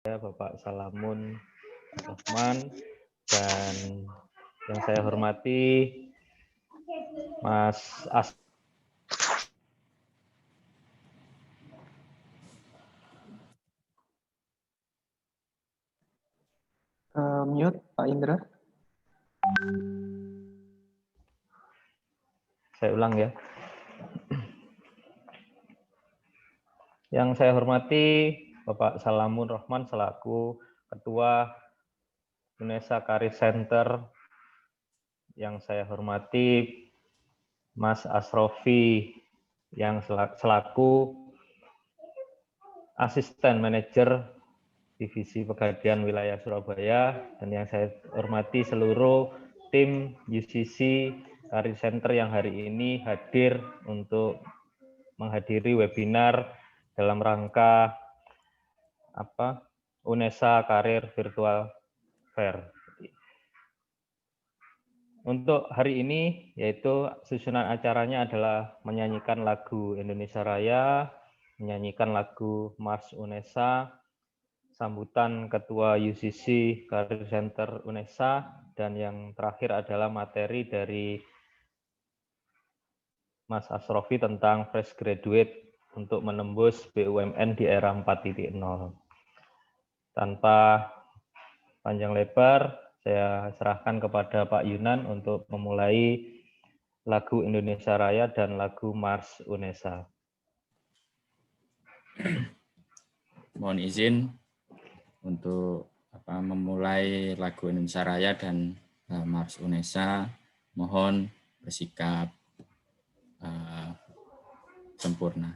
Bapak Salamun Rahman, dan yang saya hormati Mas As. Mute Pak Indra. Saya ulang ya. Yang saya hormati Bapak Salamun Rahman selaku Ketua UNESA Career Center. Yang saya hormati Mas Asrofi yang selaku Asisten Manajer Divisi Pegadaian Wilayah Surabaya, dan yang saya hormati seluruh tim UCC Career Center yang hari ini hadir untuk menghadiri webinar dalam rangka UNESA Career Virtual Fair. Untuk hari ini, yaitu susunan acaranya adalah menyanyikan lagu Indonesia Raya, menyanyikan lagu Mars UNESA, sambutan Ketua UCC Career Center UNESA, dan yang terakhir adalah materi dari Mas Asrofi tentang fresh graduate untuk menembus BUMN di era 4.0. Tanpa panjang lebar, saya serahkan kepada Pak Yunan untuk memulai lagu Indonesia Raya dan lagu Mars UNESA. Mohon izin untuk memulai lagu Indonesia Raya dan Mars UNESA. Mohon bersikap sempurna.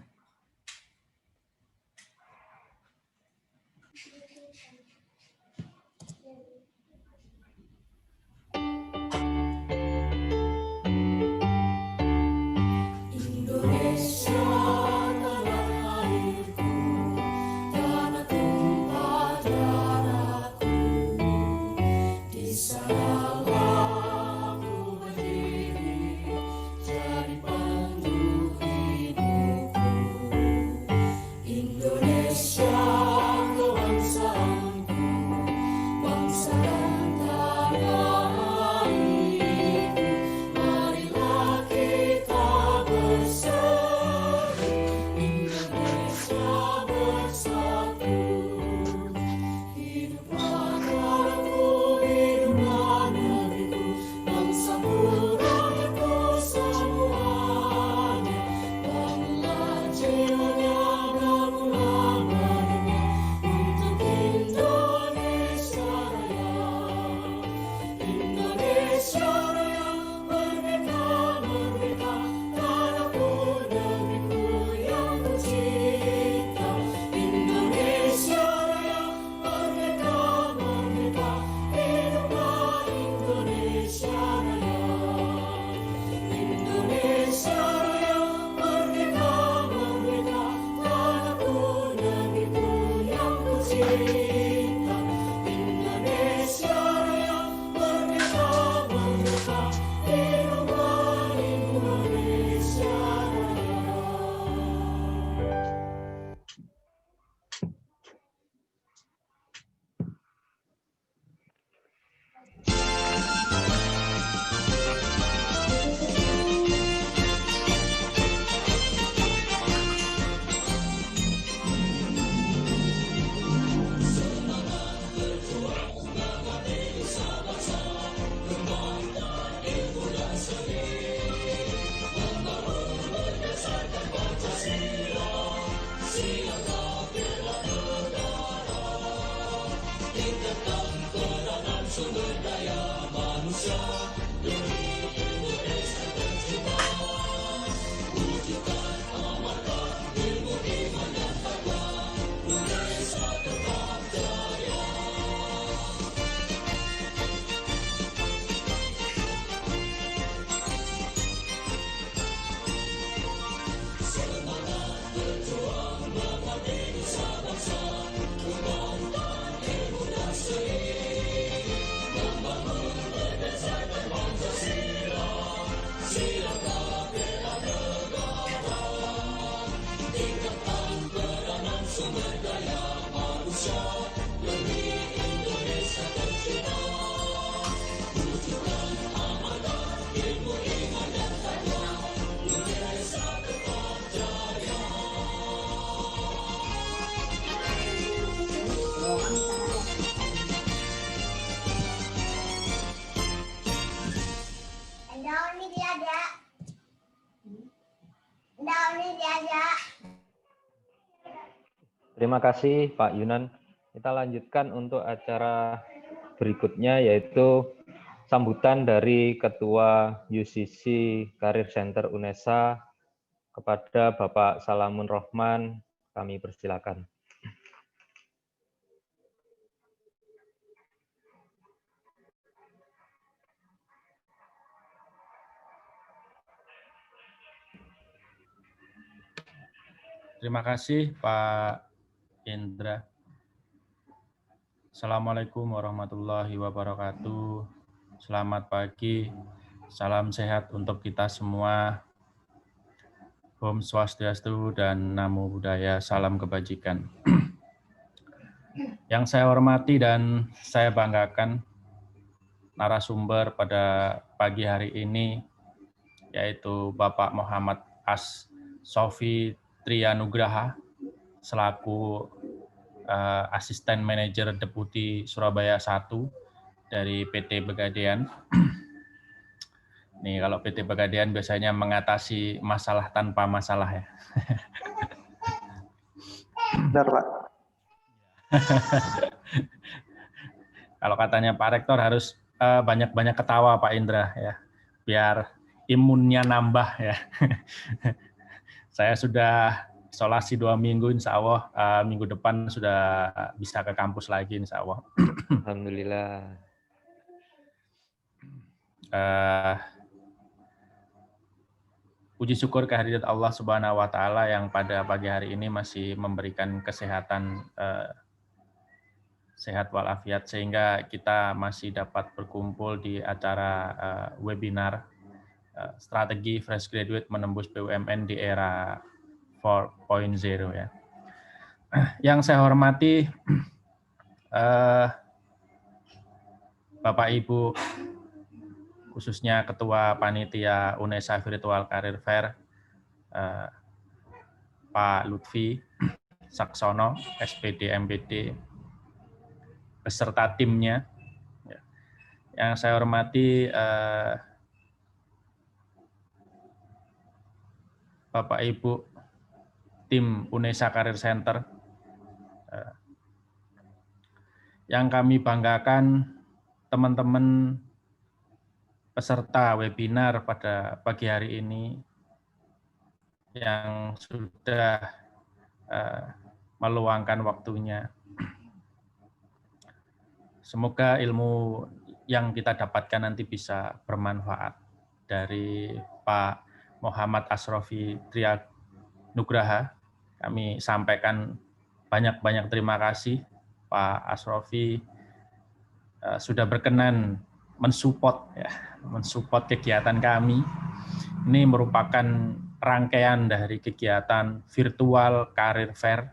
Membangun berdasarkan Pancasila. Terima kasih Pak Yunan. Kita lanjutkan untuk acara berikutnya, yaitu sambutan dari Ketua UCC Career Center UNESA kepada Bapak Salamun Rohman. Kami persilakan. Terima kasih Pak Indra. Assalamualaikum warahmatullahi wabarakatuh. Selamat pagi, salam sehat untuk kita semua. Om Swastiastu dan Namo Buddhaya, salam kebajikan. Yang saya hormati dan saya banggakan narasumber pada pagi hari ini, yaitu Bapak Muhammad As Sofi Trianugraha, selaku Asisten Manajer Deputi Surabaya 1 dari PT Pegadaian. Nih, kalau PT Pegadaian biasanya mengatasi masalah tanpa masalah ya. Benar, Pak. Kalau katanya Pak Rektor harus banyak-banyak ketawa Pak Indra ya, biar imunnya nambah ya. Saya sudah isolasi 2 minggu, insya Allah minggu depan sudah bisa ke kampus lagi, insya Allah. Alhamdulillah. Puji syukur kehadirat Allah Subhanahu wa Ta'ala yang pada pagi hari ini masih memberikan kesehatan, sehat walafiat, sehingga kita masih dapat berkumpul di acara webinar strategi fresh graduate menembus BUMN di era 4.0 ya. Yang saya hormati Bapak Ibu, khususnya Ketua Panitia UNESA Virtual Career Fair, Pak Lutfi Saksono, SPD MPD, beserta timnya. Yang saya hormati Bapak Ibu tim UNESA Career Center. Yang kami banggakan teman-teman peserta webinar pada pagi hari ini yang sudah meluangkan waktunya. Semoga ilmu yang kita dapatkan nanti bisa bermanfaat. Dari Pak Muhammad Asrofi Trianugraha, kami sampaikan banyak-banyak terima kasih. Pak Asrofi sudah berkenan mensupport kegiatan kami. Ini merupakan rangkaian dari kegiatan virtual career fair,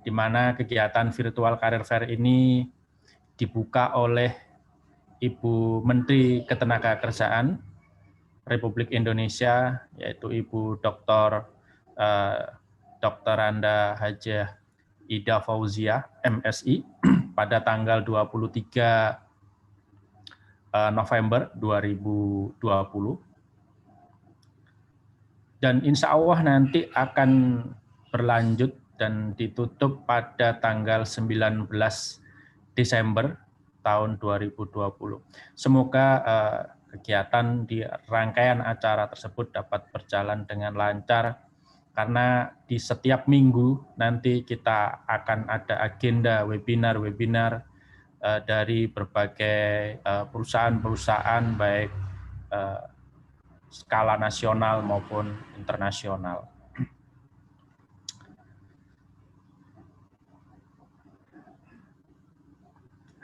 di mana kegiatan virtual career fair ini dibuka oleh Ibu Menteri Ketenagakerjaan Republik Indonesia, yaitu Ibu Dr. Anda Hajah Ida Fauzia, MSI, pada tanggal 23 November 2020. Dan insya Allah nanti akan berlanjut dan ditutup pada tanggal 19 Desember tahun 2020. Semoga kegiatan di rangkaian acara tersebut dapat berjalan dengan lancar, karena di setiap minggu nanti kita akan ada agenda webinar-webinar dari berbagai perusahaan-perusahaan, baik skala nasional maupun internasional.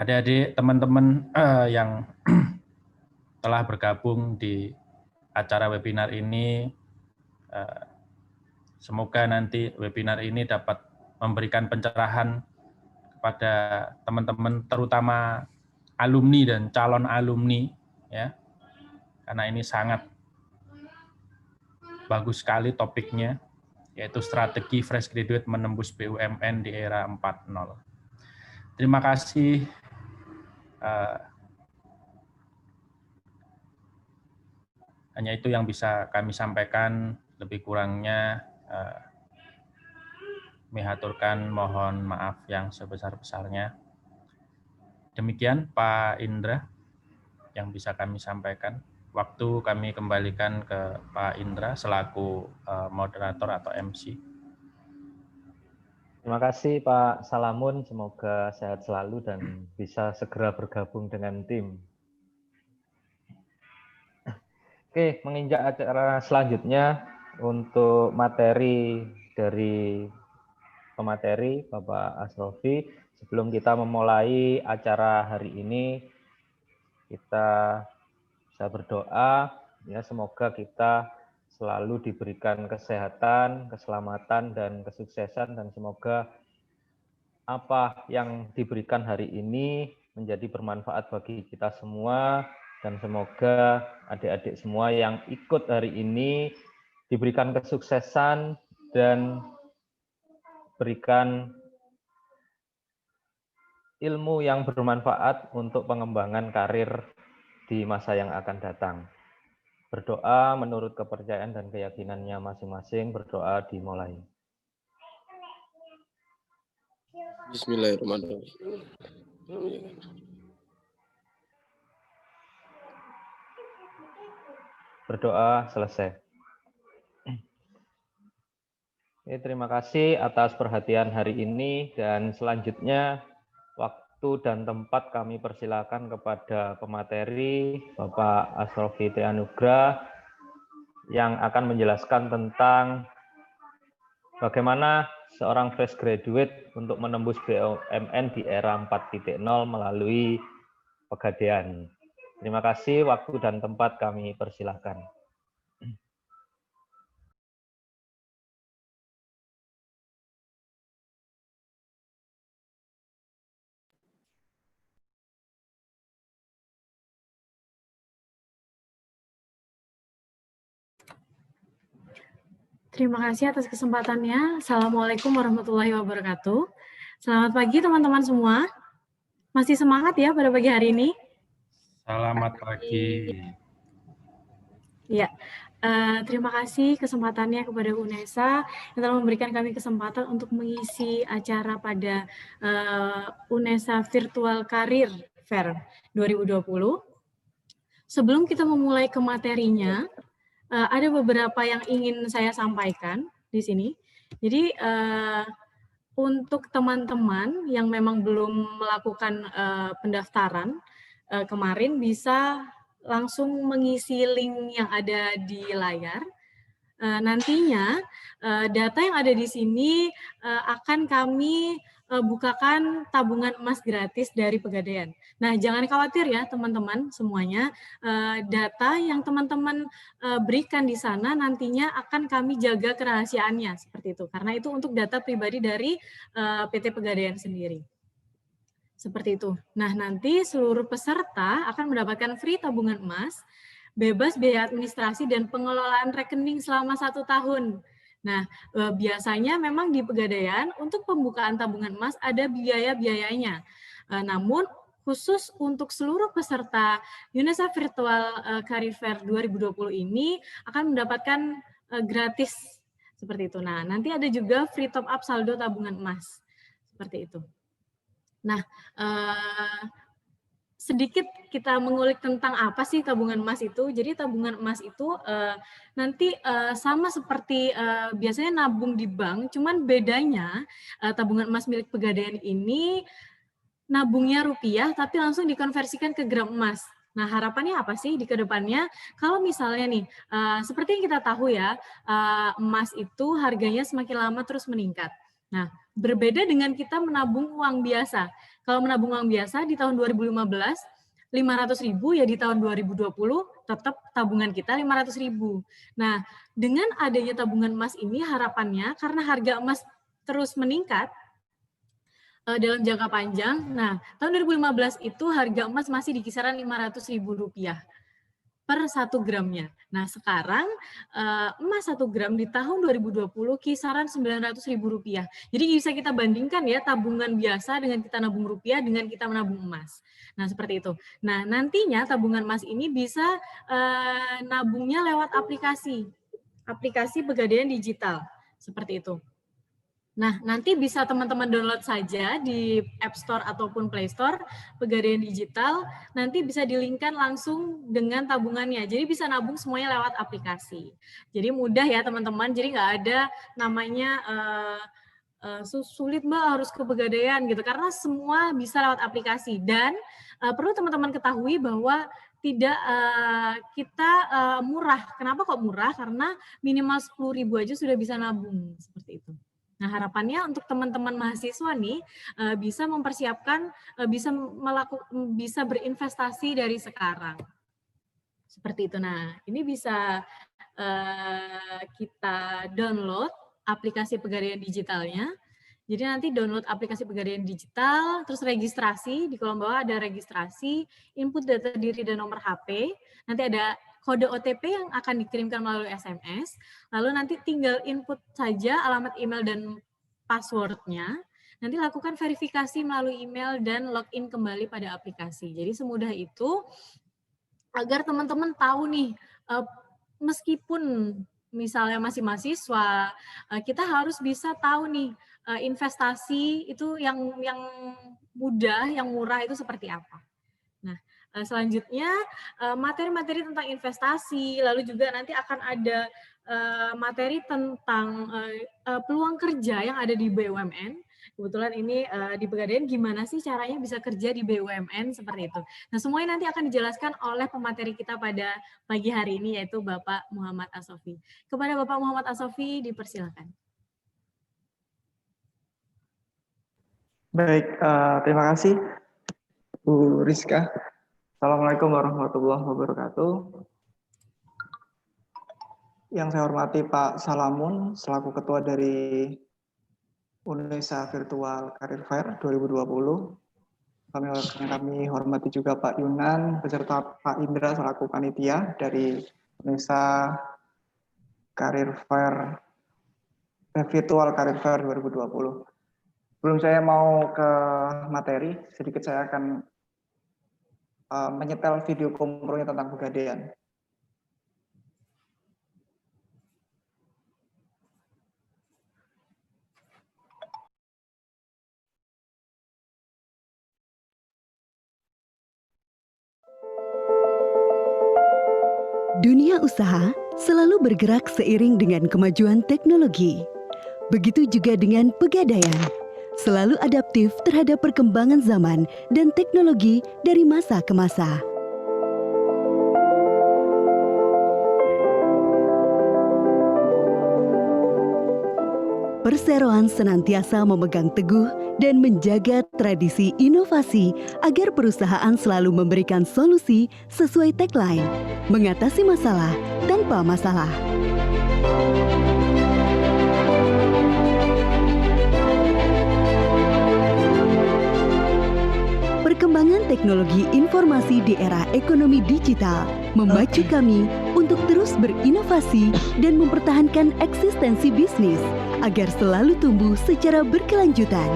Adik-adik, teman-teman yang telah bergabung di acara webinar ini, semoga nanti webinar ini dapat memberikan pencerahan kepada teman-teman, terutama alumni dan calon alumni, ya, karena ini sangat bagus sekali topiknya, yaitu strategi fresh graduate menembus BUMN di era 4.0. Terima kasih. Hanya itu yang bisa kami sampaikan, lebih kurangnya kami haturkan mohon maaf yang sebesar-besarnya. Demikian Pak Indra yang bisa kami sampaikan. Waktu kami kembalikan ke Pak Indra selaku moderator atau MC. Terima kasih Pak Salamun, semoga sehat selalu dan bisa segera bergabung dengan tim. Oke, menginjak acara selanjutnya untuk materi dari pemateri Bapak Asrofi. Sebelum kita memulai acara hari ini, kita bisa berdoa ya, semoga kita selalu diberikan kesehatan, keselamatan, dan kesuksesan, dan semoga apa yang diberikan hari ini menjadi bermanfaat bagi kita semua, dan semoga adik-adik semua yang ikut hari ini diberikan kesuksesan dan berikan ilmu yang bermanfaat untuk pengembangan karir di masa yang akan datang. Berdoa menurut kepercayaan dan keyakinannya masing-masing. Berdoa dimulai. Bismillahirrahmanirrahim. Berdoa selesai. Terima kasih atas perhatian hari ini, dan selanjutnya waktu dan tempat kami persilakan kepada pemateri Bapak Asrofi Trianugrah yang akan menjelaskan tentang bagaimana seorang fresh graduate untuk menembus BUMN di era 4.0 melalui Pegadaian. Terima kasih, waktu dan tempat kami persilakan. Terima kasih atas kesempatannya. Assalamualaikum warahmatullahi wabarakatuh. Selamat pagi teman-teman semua. Masih semangat ya pada pagi hari ini? Selamat pagi. Ya, terima kasih kesempatannya kepada UNESA yang telah memberikan kami kesempatan untuk mengisi acara pada UNESA Virtual Career Fair 2020. Sebelum kita memulai ke materinya, ada beberapa yang ingin saya sampaikan di sini. Jadi untuk teman-teman yang memang belum melakukan pendaftaran kemarin, bisa langsung mengisi link yang ada di layar. Nantinya data yang ada di sini akan kami bukakan tabungan emas gratis dari Pegadaian. Nah, jangan khawatir ya teman-teman semuanya, data yang teman-teman berikan di sana nantinya akan kami jaga kerahasiaannya seperti itu, karena itu untuk data pribadi dari PT Pegadaian sendiri. Seperti itu. Nah, nanti seluruh peserta akan mendapatkan free tabungan emas, bebas biaya administrasi dan pengelolaan rekening selama 1 tahun. Nah, biasanya memang di Pegadaian untuk pembukaan tabungan emas ada biaya-biayanya. Namun khusus untuk seluruh peserta UNESA Virtual Career Fair 2020 ini akan mendapatkan gratis seperti itu. Nah, nanti ada juga free top up saldo tabungan emas. Seperti itu. Nah, sedikit kita mengulik tentang apa sih tabungan emas itu. Jadi tabungan emas itu nanti sama seperti biasanya nabung di bank, cuman bedanya tabungan emas milik Pegadaian ini nabungnya rupiah tapi langsung dikonversikan ke gram emas. Nah, harapannya apa sih di kedepannya? Kalau misalnya nih, seperti yang kita tahu ya, emas itu harganya semakin lama terus meningkat. Nah, berbeda dengan kita menabung uang biasa. Kalau menabung uang biasa di tahun 2015, 500.000 ya di tahun 2020 tetap tabungan kita 500.000. Nah, dengan adanya tabungan emas ini harapannya karena harga emas terus meningkat dalam jangka panjang. Nah, tahun 2015 itu harga emas masih di kisaran Rp500.000 per 1 gramnya. Nah, sekarang emas 1 gram di tahun 2020 kisaran Rp900.000. Jadi bisa kita bandingkan ya tabungan biasa dengan kita nabung rupiah dengan kita menabung emas. Nah, seperti itu. Nah, nantinya tabungan emas ini bisa nabungnya lewat aplikasi Pegadaian digital. Seperti itu. Nah, nanti bisa teman-teman download saja di App Store ataupun Play Store, Pegadaian Digital, nanti bisa di-link-kan langsung dengan tabungannya. Jadi bisa nabung semuanya lewat aplikasi. Jadi mudah ya teman-teman, jadi nggak ada namanya sulit Mbak harus ke Pegadaian gitu, karena semua bisa lewat aplikasi. Dan perlu teman-teman ketahui bahwa tidak kita murah. Kenapa kok murah? Karena minimal 10.000 aja sudah bisa nabung, seperti itu. Nah, harapannya untuk teman-teman mahasiswa nih bisa mempersiapkan, bisa berinvestasi dari sekarang. Seperti itu. Nah, ini bisa kita download aplikasi Pegadaian Digitalnya. Jadi nanti download aplikasi Pegadaian Digital, terus registrasi, di kolom bawah ada registrasi, input data diri dan nomor HP, nanti ada kode OTP yang akan dikirimkan melalui SMS, lalu nanti tinggal input saja alamat email dan password-nya, nanti lakukan verifikasi melalui email dan login kembali pada aplikasi. Jadi semudah itu, agar teman-teman tahu nih, meskipun misalnya masih mahasiswa, kita harus bisa tahu nih, investasi itu yang mudah, yang murah itu seperti apa. Nah, selanjutnya materi-materi tentang investasi, lalu juga nanti akan ada materi tentang peluang kerja yang ada di BUMN. Kebetulan ini di Pegadaian gimana sih caranya bisa kerja di BUMN seperti itu. Nah, semuanya nanti akan dijelaskan oleh pemateri kita pada pagi hari ini, yaitu Bapak Muhammad Asofi. Kepada Bapak Muhammad Asofi dipersilakan. Baik, terima kasih Bu Rizka. Assalamualaikum warahmatullahi wabarakatuh. Yang saya hormati Pak Salamun selaku Ketua dari UNESA Virtual Career Fair 2020. Kami hormati juga Pak Yunan beserta Pak Indra selaku panitia dari UNESA Career Fair Virtual Career Fair 2020. Sebelum saya mau ke materi, sedikit saya akan menyetel video kompronya tentang Pegadaian. Dunia usaha selalu bergerak seiring dengan kemajuan teknologi. Begitu juga dengan Pegadaian, selalu adaptif terhadap perkembangan zaman dan teknologi dari masa ke masa. Perseroan senantiasa memegang teguh dan menjaga tradisi inovasi agar perusahaan selalu memberikan solusi sesuai tagline, mengatasi masalah tanpa masalah. Perkembangan teknologi informasi di era ekonomi digital memacu kami untuk terus berinovasi dan mempertahankan eksistensi bisnis agar selalu tumbuh secara berkelanjutan.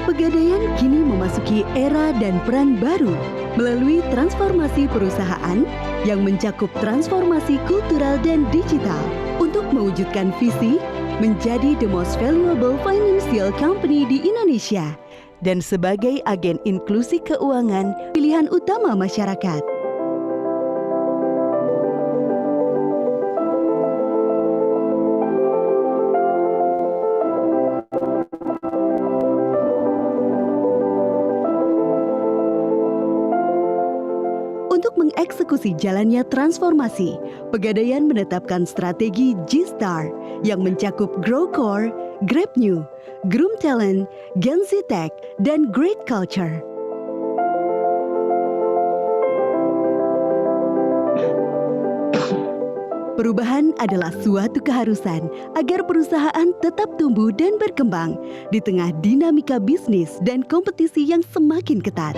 Pegadaian kini memasuki era dan peran baru melalui transformasi perusahaan yang mencakup transformasi kultural dan digital untuk mewujudkan visi menjadi the most valuable financial company di Indonesia dan sebagai agen inklusi keuangan pilihan utama masyarakat. Untuk mengeksekusi jalannya transformasi, Pegadaian menetapkan strategi G-Star yang mencakup Grow Core, Grab New, Groom Talent, Gen Z Tech, dan Great Culture. Perubahan adalah suatu keharusan agar perusahaan tetap tumbuh dan berkembang di tengah dinamika bisnis dan kompetisi yang semakin ketat.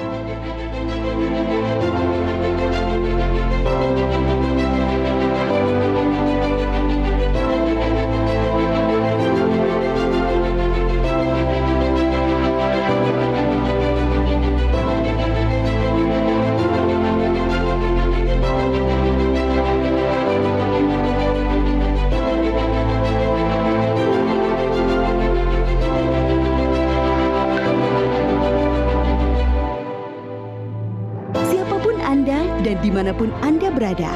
Dan dimanapun Anda berada,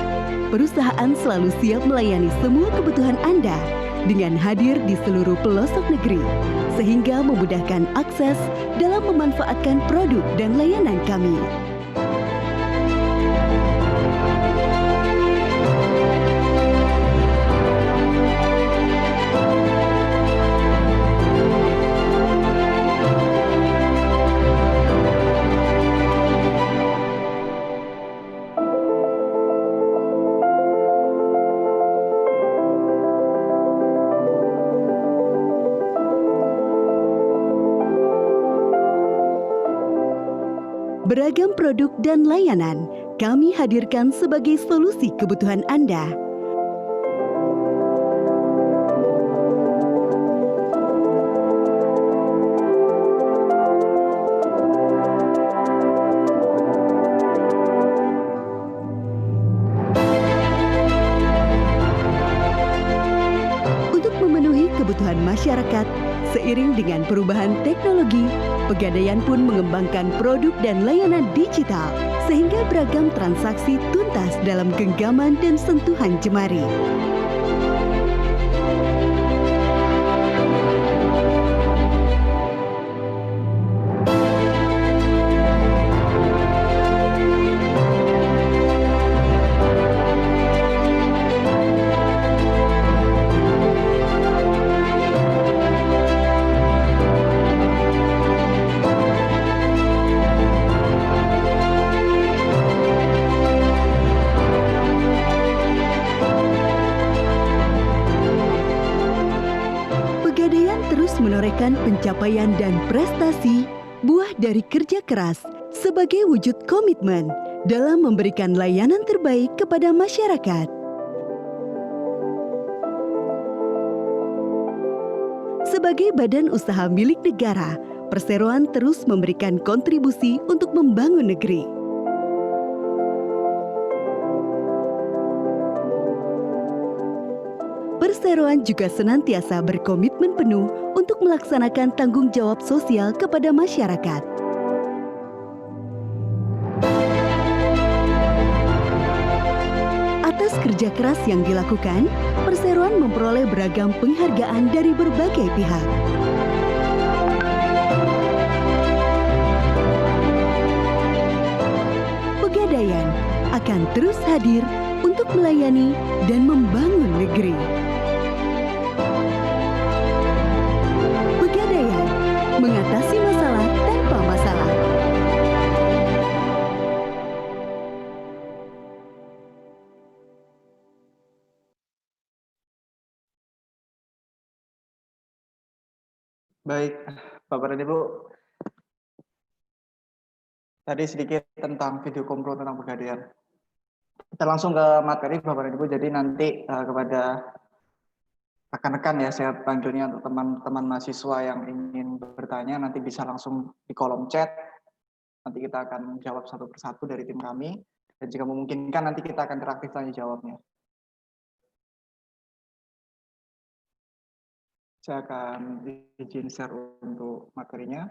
perusahaan selalu siap melayani semua kebutuhan Anda dengan hadir di seluruh pelosok negeri, sehingga memudahkan akses dalam memanfaatkan produk dan layanan kami. Beragam produk dan layanan kami hadirkan sebagai solusi kebutuhan Anda. Untuk memenuhi kebutuhan masyarakat, seiring dengan perubahan teknologi, Pegadaian pun mengembangkan produk dan layanan digital sehingga beragam transaksi tuntas dalam genggaman dan sentuhan jemari. Menorehkan pencapaian dan prestasi buah dari kerja keras sebagai wujud komitmen dalam memberikan layanan terbaik kepada masyarakat. Sebagai badan usaha milik negara, Perseroan terus memberikan kontribusi untuk membangun negeri. Perseroan juga senantiasa berkomitmen penuh untuk melaksanakan tanggung jawab sosial kepada masyarakat. Atas kerja keras yang dilakukan, Perseroan memperoleh beragam penghargaan dari berbagai pihak. Pegadaian akan terus hadir untuk melayani dan membangun negeri. Pegadaian, mengatasi masalah tanpa masalah. Baik, Bapak dan Ibu. Tadi sedikit tentang video komplo tentang Pegadaian. Kita langsung ke materi Bapak dan Ibu. Jadi nanti kepada rekan-rekan ya, saya panggilnya untuk teman-teman mahasiswa yang ingin bertanya nanti bisa langsung di kolom chat. Nanti kita akan jawab satu persatu dari tim kami. Dan jika memungkinkan nanti kita akan interaktif tanya jawabnya. Saya akan izin share untuk materinya.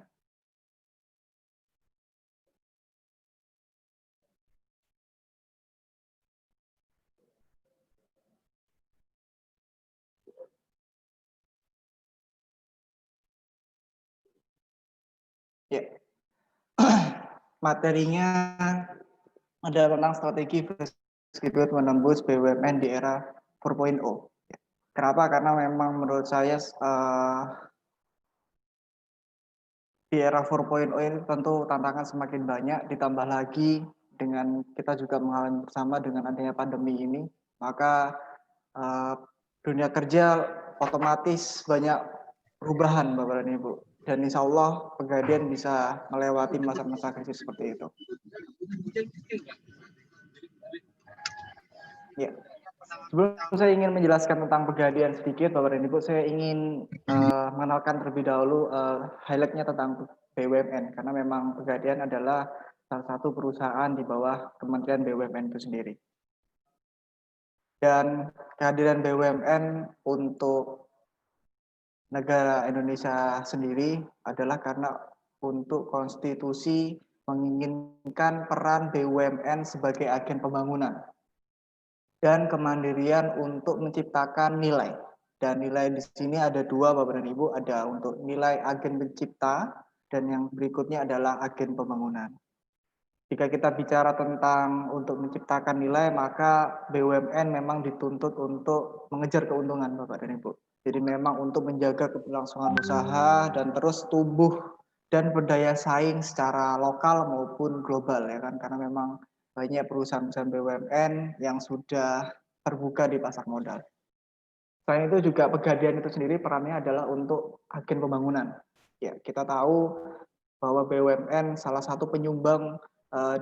Ya, materinya ada tentang strategi fresh graduate menembus BUMN di era 4.0. Kenapa? Karena memang menurut saya di era 4.0 ini tentu tantangan semakin banyak, ditambah lagi dengan kita juga mengalami bersama dengan adanya pandemi ini, maka dunia kerja otomatis banyak perubahan Bapak dan Ibu. Dan insya Allah Pegadaian bisa melewati masa-masa krisis seperti itu. Ya. Sebelum saya ingin menjelaskan tentang Pegadaian sedikit, Bapak dan Ibu, saya ingin mengenalkan terlebih dahulu highlight-nya tentang BUMN, karena memang Pegadaian adalah salah satu perusahaan di bawah Kementerian BUMN itu sendiri. Dan kehadiran BUMN untuk negara Indonesia sendiri adalah karena untuk konstitusi menginginkan peran BUMN sebagai agen pembangunan dan kemandirian untuk menciptakan nilai. Dan nilai di sini ada dua, Bapak dan Ibu, ada untuk nilai agen pencipta dan yang berikutnya adalah agen pembangunan. Jika kita bicara tentang untuk menciptakan nilai, maka BUMN memang dituntut untuk mengejar keuntungan, Bapak dan Ibu. Jadi memang untuk menjaga keberlangsungan usaha dan terus tumbuh dan berdaya saing secara lokal maupun global, ya kan, karena memang banyak perusahaan-perusahaan BUMN yang sudah terbuka di pasar modal. Selain itu juga Pegadaian itu sendiri perannya adalah untuk agen pembangunan. Ya, kita tahu bahwa BUMN salah satu penyumbang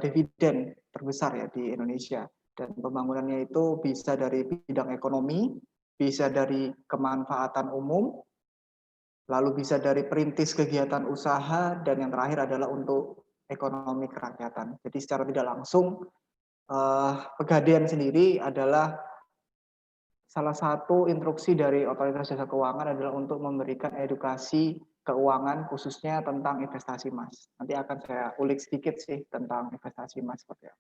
dividen terbesar ya di Indonesia, dan pembangunannya itu bisa dari bidang ekonomi, bisa dari kemanfaatan umum, lalu bisa dari perintis kegiatan usaha, dan yang terakhir adalah untuk ekonomi kerakyatan. Jadi secara tidak langsung Pegadaian sendiri adalah salah satu instruksi dari Otoritas Jasa Keuangan adalah untuk memberikan edukasi keuangan khususnya tentang investasi emas. Nanti akan saya ulik sedikit sih tentang investasi emas seperti apa.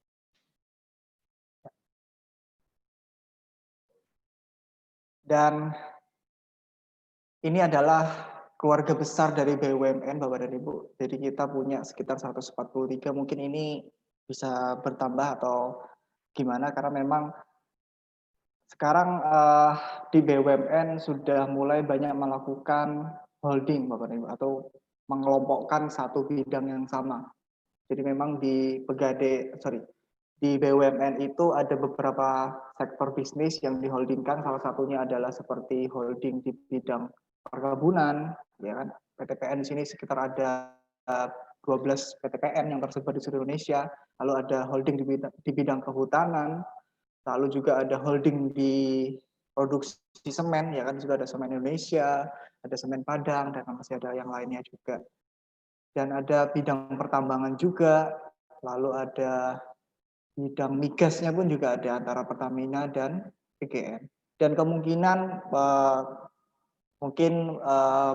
Dan ini adalah keluarga besar dari BUMN, Bapak dan Ibu. Jadi kita punya sekitar 143, mungkin ini bisa bertambah atau gimana, karena memang sekarang di BUMN sudah mulai banyak melakukan holding, Bapak dan Ibu, atau mengelompokkan satu bidang yang sama. Jadi memang di di BUMN itu ada beberapa sektor bisnis yang diholdingkan. Salah satunya adalah seperti holding di bidang perkebunan, ya kan. PTPN di sini sekitar ada 12 PTPN yang tersebar di seluruh Indonesia. Lalu ada holding di bidang kehutanan. Lalu juga ada holding di produksi semen, ya kan, juga ada Semen Indonesia, ada Semen Padang, dan masih ada yang lainnya juga. Dan ada bidang pertambangan juga, lalu ada bidang migasnya pun juga ada antara Pertamina dan PGN. Dan kemungkinan mungkin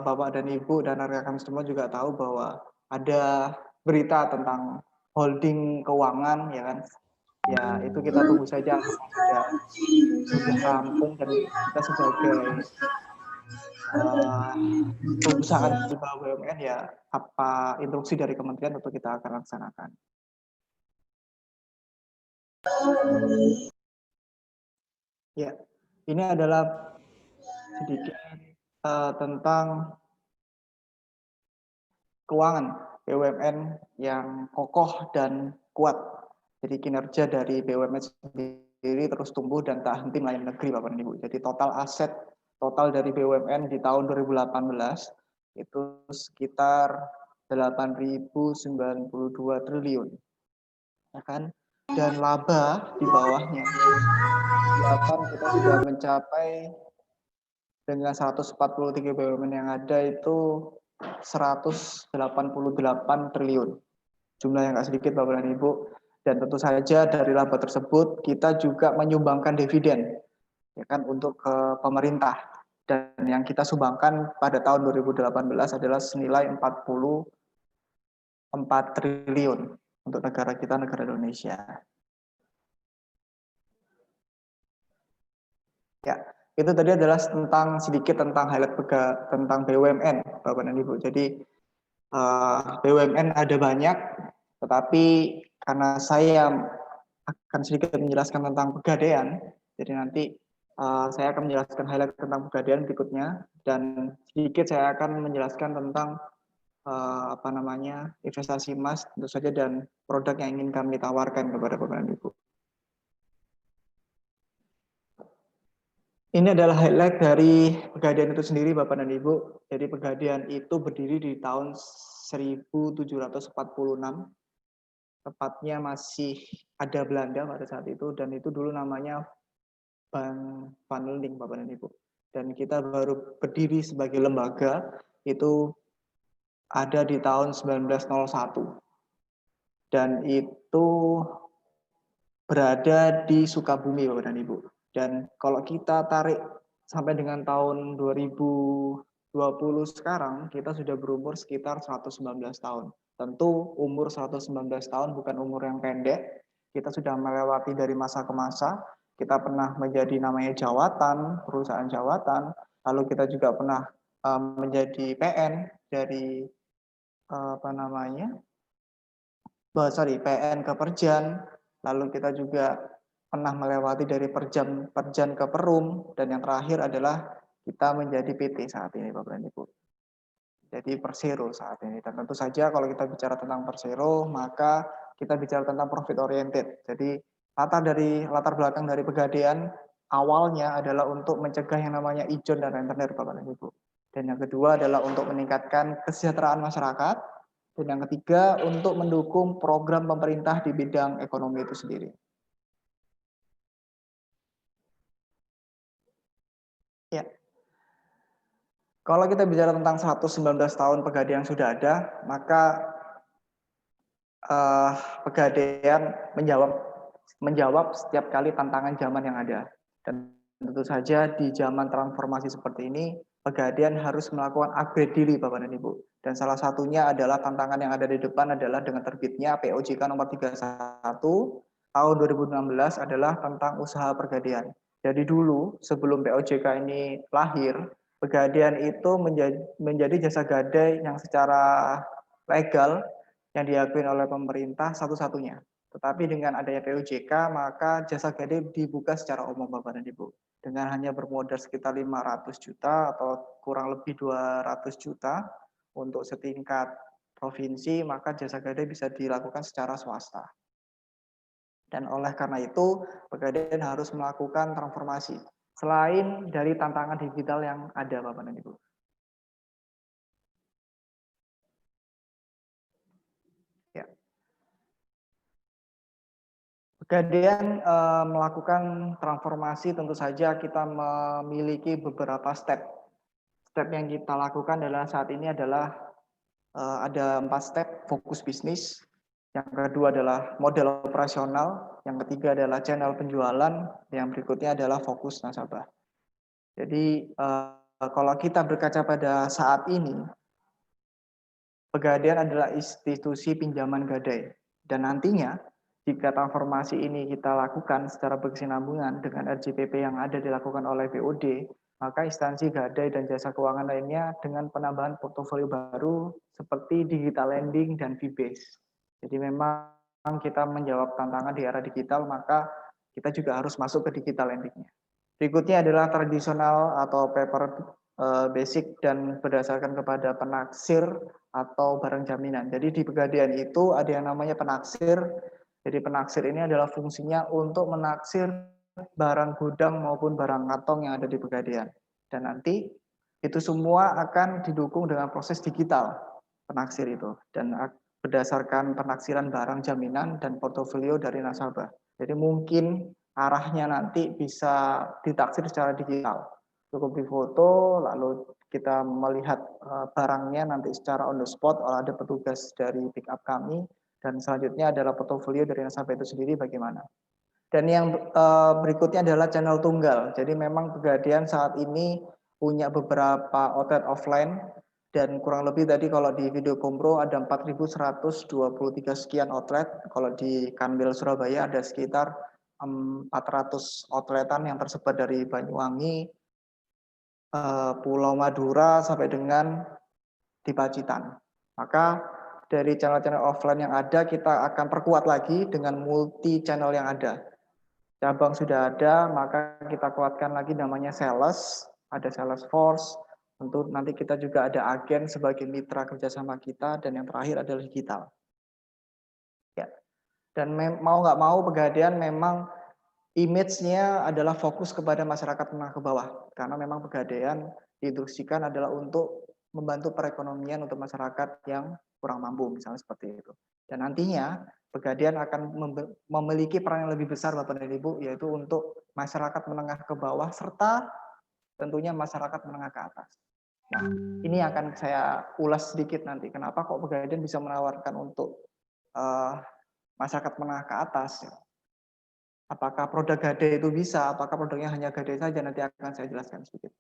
Bapak dan Ibu dan rekan-rekan semua juga tahu bahwa ada berita tentang holding keuangan, ya kan. Ya, itu kita tunggu saja apakah sudah rampung, dan kita sebagai perusahaan di bawah BUMN ya apa instruksi dari kementerian untuk kita akan laksanakan. Ya, ini adalah sedikit tentang keuangan BUMN yang kokoh dan kuat. Jadi kinerja dari BUMN sendiri terus tumbuh dan tak henti melayani negeri, Bapak dan Ibu. Jadi total aset total dari BUMN di tahun 2018 itu sekitar 8.092 triliun, ya kan? Dan laba di bawahnya 8 kita sudah mencapai dengan 143 BUMN yang ada itu 188 triliun. Jumlah yang nggak sedikit, Bapak dan Ibu. Dan tentu saja dari laba tersebut kita juga menyumbangkan dividen, ya kan, untuk ke pemerintah. Dan yang kita sumbangkan pada tahun 2018 adalah senilai 44 triliun untuk negara kita, negara Indonesia. Ya, itu tadi adalah sedikit tentang highlight tentang BUMN, Bapak dan Ibu. Jadi BUMN ada banyak, tetapi karena saya akan sedikit menjelaskan tentang Pegadaian, jadi nanti saya akan menjelaskan highlight tentang Pegadaian berikutnya, dan sedikit saya akan menjelaskan tentang investasi emas tentu saja dan produk yang ingin kami tawarkan kepada Bapak dan Ibu. Ini adalah highlight dari Pegadaian itu sendiri, Bapak dan Ibu. Jadi Pegadaian itu berdiri di tahun 1746. Tepatnya masih ada Belanda pada saat itu, dan itu dulu namanya funneling Bapak dan Ibu. Dan kita baru berdiri sebagai lembaga itu ada di tahun 1901. Dan itu berada di Sukabumi Bapak dan Ibu. Dan kalau kita tarik sampai dengan tahun 2020 sekarang, kita sudah berumur sekitar 119 tahun. Tentu umur 119 tahun bukan umur yang pendek. Kita sudah melewati dari masa ke masa. Kita pernah menjadi namanya jawatan, perusahaan jawatan. Lalu kita juga pernah menjadi PN dari PN ke Perjan. Lalu kita juga pernah melewati dari Perjan ke Perum, dan yang terakhir adalah kita menjadi PT saat ini Bapak dan Ibu. Jadi Persero saat ini. Dan tentu saja kalau kita bicara tentang Persero, maka kita bicara tentang profit oriented. Jadi latar belakang dari Pegadaian awalnya adalah untuk mencegah yang namanya ijon dan rentenir Bapak dan Ibu. Dan yang kedua adalah untuk meningkatkan kesejahteraan masyarakat. Dan yang ketiga untuk mendukung program pemerintah di bidang ekonomi itu sendiri. Ya. Kalau kita bicara tentang 119 tahun Pegadaian yang sudah ada, maka Pegadaian menjawab setiap kali tantangan zaman yang ada. Dan tentu saja di zaman transformasi seperti ini, Pegadaian harus melakukan upgrade diri Bapak dan Ibu. Dan salah satunya adalah tantangan yang ada di depan adalah dengan terbitnya POJK nomor 31 tahun 2016 adalah tentang usaha Pegadaian. Jadi dulu sebelum POJK ini lahir, Pegadaian itu menjadi jasa gadai yang secara legal yang diakui oleh pemerintah satu-satunya. Tetapi dengan adanya POJK, maka jasa gadai dibuka secara umum Bapak dan Ibu. Dengan hanya bermodal sekitar 500 juta atau kurang lebih 200 juta untuk setingkat provinsi, maka jasa gadai bisa dilakukan secara swasta. Dan oleh karena itu, Pegadaian harus melakukan transformasi. Selain dari tantangan digital yang ada Bapak dan Ibu. Ya. Pegadaian melakukan transformasi, tentu saja kita memiliki beberapa step. Step yang kita lakukan adalah saat ini adalah ada 4 step: fokus bisnis, yang kedua adalah model operasional, yang ketiga adalah channel penjualan, yang berikutnya adalah fokus nasabah. Jadi kalau kita berkaca pada saat ini, Pegadaian adalah institusi pinjaman gadai, dan nantinya jika transformasi ini kita lakukan secara berkesinambungan dengan RJPP yang ada dilakukan oleh BOD, maka instansi gadai dan jasa keuangan lainnya dengan penambahan portofolio baru seperti digital lending dan fee-based. Jadi memang kita menjawab tantangan di era digital, maka kita juga harus masuk ke digital lending-nya. Berikutnya adalah tradisional atau paper basic dan berdasarkan kepada penaksir atau barang jaminan. Jadi di Pegadaian itu ada yang namanya penaksir. Jadi penaksir ini adalah fungsinya untuk menaksir barang gudang maupun barang kantong yang ada di Pegadaian. Dan nanti itu semua akan didukung dengan proses digital penaksir itu. Dan berdasarkan penaksiran barang jaminan dan portofolio dari nasabah. Jadi mungkin arahnya nanti bisa ditaksir secara digital. Cukup difoto, lalu kita melihat barangnya nanti secara on the spot oleh ada petugas dari pick up kami, dan selanjutnya adalah portofolio dari nasabah itu sendiri bagaimana. Dan yang berikutnya adalah channel tunggal. Jadi memang Pegadaian saat ini punya beberapa outlet offline, dan kurang lebih tadi kalau di video kompro ada 4.123 sekian outlet. Kalau di Kanwil Surabaya ada sekitar 400 outletan yang tersebar dari Banyuwangi, Pulau Madura sampai dengan di Pacitan. Maka dari channel-channel offline yang ada kita akan perkuat lagi dengan multi channel yang ada. Cabang sudah ada, maka kita kuatkan lagi namanya sales, ada sales force. Tentu nanti kita juga ada agen sebagai mitra kerjasama kita, dan yang terakhir adalah digital. Ya. Dan mau nggak mau Pegadaian memang image-nya adalah fokus kepada masyarakat menengah ke bawah, karena memang Pegadaian diinstruksikan adalah untuk membantu perekonomian untuk masyarakat yang kurang mampu, misalnya seperti itu. Dan nantinya Pegadaian akan memiliki peran yang lebih besar Bapak dan Ibu, yaitu untuk masyarakat menengah ke bawah serta tentunya masyarakat menengah ke atas. Nah, ini akan saya ulas sedikit nanti. Kenapa kok Pegadaian bisa menawarkan untuk masyarakat menengah ke atas? Apakah produk Gadai itu bisa? Apakah produknya hanya Gadai saja? Nanti akan saya jelaskan sedikit.